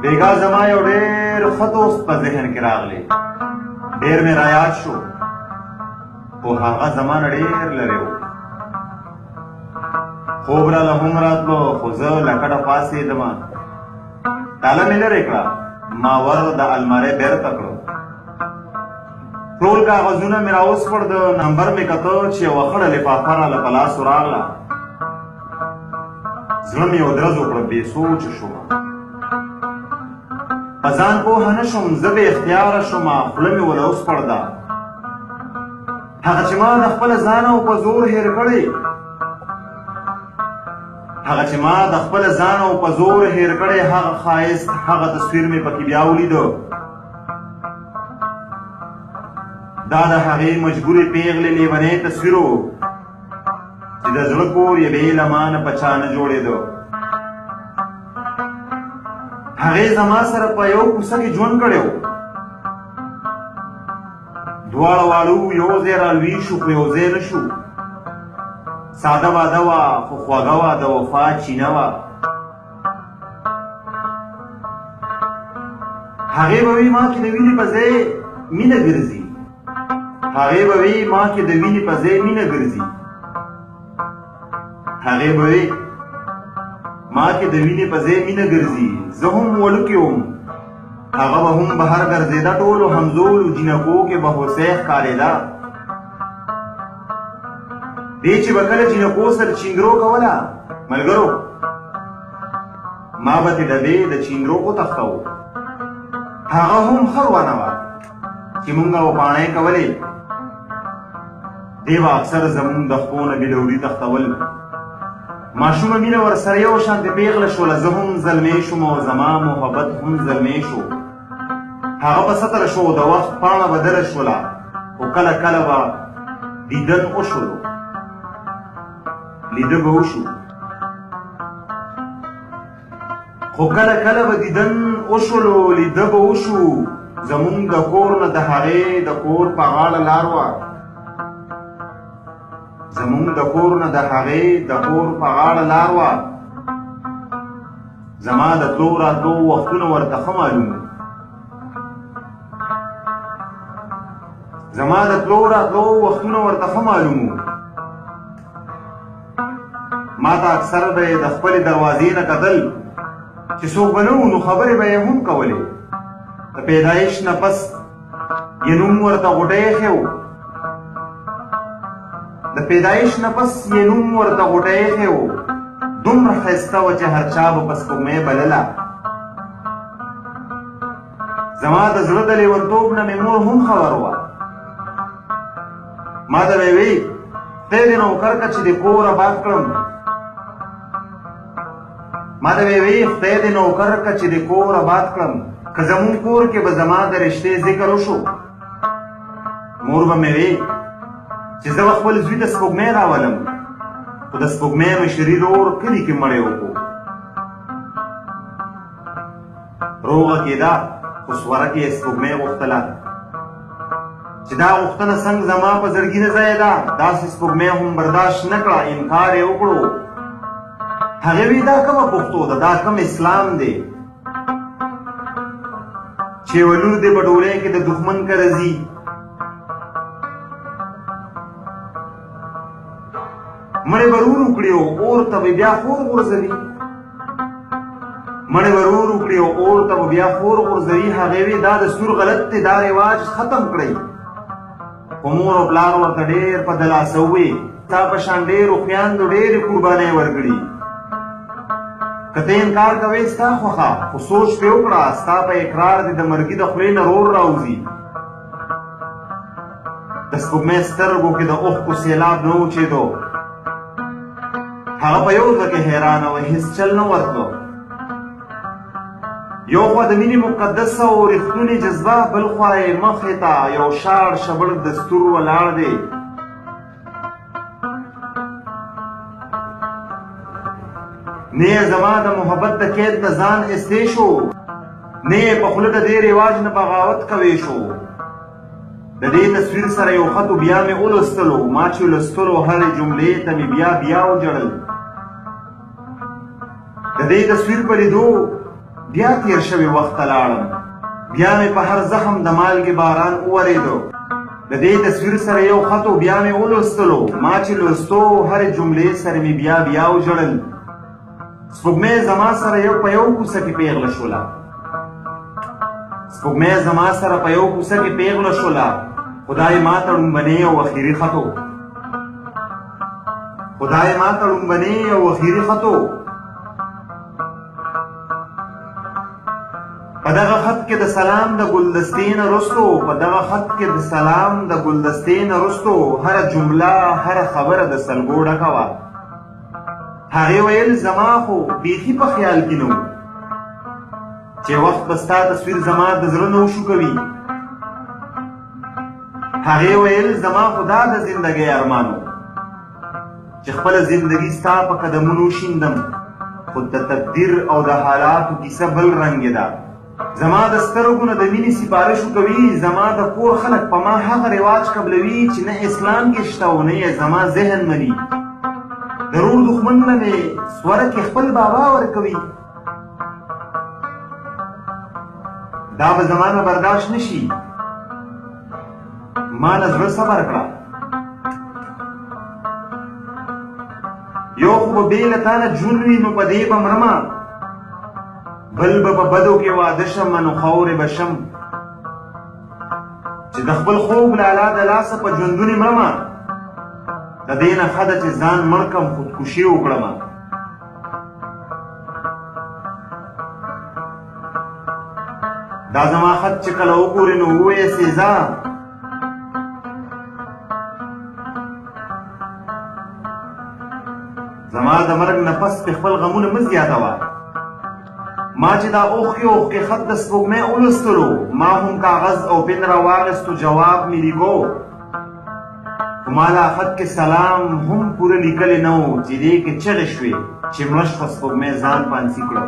بیګا زما یو ډېر ښه دوست په ذهن کې راغلی، ډېر مې رایاد شو، خو هغه زما نه ډېر لرې و. خوب راله هم راتلو، خو زه له کټه پاڅېدمه، تاله مې لرې کړه، ما ور د المارۍ بېرته کړه. ټول کاغذونه مې راوسپړ، د نمبر مې کته چې یوه خړه لفافه راله په لاسو راغله. زړه مې یو درز وکړه، بې سوچه شومه. په ځان پوهه نه شوم، زه بې اختیاره شومه، خوله مې وله وسپړده. هغه چې ما د خپله ځانه و په زور هېر کړی، هغه چې ما د خپله ځانه و په زور هېر کړی، هغه ښایست، هغه تصویر مې پکې بیا ولیده. دا د هغې مجبورې پیغلې لیونی تصویر و چې د زړه کور یې بې له ما نه په چا نه جوړېده. هغې زما سره په یو کوڅه کې ژوند کړی و، دواړه واړه یو ځای رالوي شو، خو یو ځای نه شو. ساده واده وه، خو خوږه وه، د وفا چینه وه. هغې به وي ما کې د وینې په ځای مینه ګرځي، هغې به وي ما کې د وینې په ځای مینه ګرځي، هغې به وي ما کې د وینې په ځای مینه ګرځي. زه هم وړوکی وم، هغه به هم بهر ګرځېده، ټولو همزولو جینکو کې به هوسۍ ښکارېده. دې چې به کله جینکو سره چینګرو کوله، ملګرو ما به ترې ډبې د چینګرو وتښتوو. هغه هم ښه روانه وه چې مونږ به پاڼۍ کولې. دې به اکثر زمونږ د خپو نه بېلوري تښتول. ماشومه مینه ورسره یو شانتې پیغله شوله، زه هم زلمی شوم او زما محبت هم زلمی شو. هغه په سطره شو، د وخت پاڼه بدله شوله، خو کله کله به دیدن وشولو، لیده به وشو، خو کله کله به دیدن وشولو، لیده به وشو. زمونږ د کور نه د هغې د کور په غاړه لار وه، زمونږ د کور نه د هغې د کور په غاړه لار وه. زما د تلو راتلو وختونه ورته ښه معلوم وو، زما د تلو راتلو وختونه ورته ښه معلوم وو. ما ته اکثر به یې د خپلې دروازې نه کتل چې څوک به نه وو، نو خبرې به یې هم کولې. د پیدایش نه پس یې نوم ورته غوټۍ ایښی و، د پیدایش نه پس یې نوم ورته غوټۍ ایښی و. دومره ښایسته وه چې هر چا به په سپوږمۍ بلله. زما د زړه د لیونتوب نه مې مور هم خبر وه. ما ته به یې وی خدای دې نوکر که چې د کور آباد کړم، ما ته به یې وی خدای دې نوکر که چې د کور آباد کړم، که زمونږ کور کې به زما د رشتې ذکر وشو. مور به مې وی چې زه به خپل زوی ته سپوږمۍ راولم، خو د سپوږمۍ مشري رور کلي کې مړی وکړو. روغه کېده، خو سورک یې سپوږمۍ غوښتله چې دا غوښتنه څنګه زما په زړګي نه ځای ده. داسې سپوږمۍ هم برداشت نه کړه، انکار یې وکړو. هغې وی دا کومه پښتو ده، دا کوم اسلام دی چې یوه لور دې په ډولۍ کې د دښمن کره ځي. مړې به رور وکړي او اور ته به بیا خور غورځوي، مړې به رور وکړي او اور ته به بیا خور غورځوي. هغې وی دا دستور غلط دی، دا رواج ختم کړئ. خو مور او پلار ورته ډېر په دلاسه ووی ستا په شان ډېرو خویندو ډېرې قربانۍ ورکړي، که ته انکار کوې ستا خوښه، خو سوچ پرې وکړه ستا په اقرار دې د مرګي د خولې نه رور راوځي. د سپوږمۍ سترګو کې د اوښکو سیلاب نه اوچېدو. هغه په یو ځای کې حیرانه وه، هېڅ چل نه ورتلو. یو خوا د مینې مقدسه او رښتونې جذبه، بل خوا یې مخې ته یو شاړ شبړ دستور ولاړ دی. نه یې زما د محبت د قید نه ځان ایستی شو، نه یې په خوله د دې رواج نه بغاوت کوی شو. د دې تصویر سره یو خط بیا مې ولوستلو، ما چې لوستلو هرې جملې ته مې بیا بیا وجړل. د دې تصویر په لیدو بیا تیر شوی وخت ته لاړم، بیا مې په هر زخم د مالګې باران وورېدو. د دې تصویر سره یو خط و بیا مې ولوستلو، ما چې لوستو هرې جملې سره مې بیا وژړل. سپوږمۍ زما سره په یو کوڅه کې پیغله شوله، سپوږمۍ زما سره په یو کوڅه کې پیغله شوله. خدای ما ته ړومبنې او اخري خط و، خدای ما ته ړومبنې او اخري خط و. په دغه خط کې د سلام د ګلدستې نه رستو، په دغه خط کې د سلام د ګلدستې نه رستو هره جمله هره خبره د سلګو ډکه وه. هغې ویل زما خو بیخي په خیال کې نه و چې وخت به ستا تصویر زما د زړه نه وشو کوي. هغې ویل زما خو دا د زندګۍ ارمان و چې خپله زندګي ستا په قدمونو شیندم، خو د تقدیر او د حالاتو کیسه بل رنګې ده. زما د سترګو نه د مینې سپارښو کوي، زما د کور خلک په ما هغه رواج قبلوي چې نه اسلام کې شته او نه یې زما ذهن مني. ضرور دښمن نه مې سوره کې خپل بابا ورکوي. دا به زما نه برداشت نشي، ما نه زړه صبر کړه. یو خو به بې له تا نه ژوند وي نو په دې به مرمه، بل به په بدو کې واده شم نو خاورې به شم. چې د خپل خوب لالا د لاسه په ژوندونې مرمه، د دې نه ښه ده چې ځان مړ کړم خودکشي وکړمه. دا زما خط چې کله وګورې نو ووایې سېزا، زما د مرګ نه پس پې خپل غمونه مه زیاتوه. ما چې دا اوښکې خط د سپوږمۍ ولوستلو، ما هم کاغذ او پن راواخیستو جواب مې لیکو، خو ما لا خط کې سلام هم پوره لیکلی نه و چې دې کې چغې شوې چې مړه شوه سپوږمۍ ځان پانسي کړه.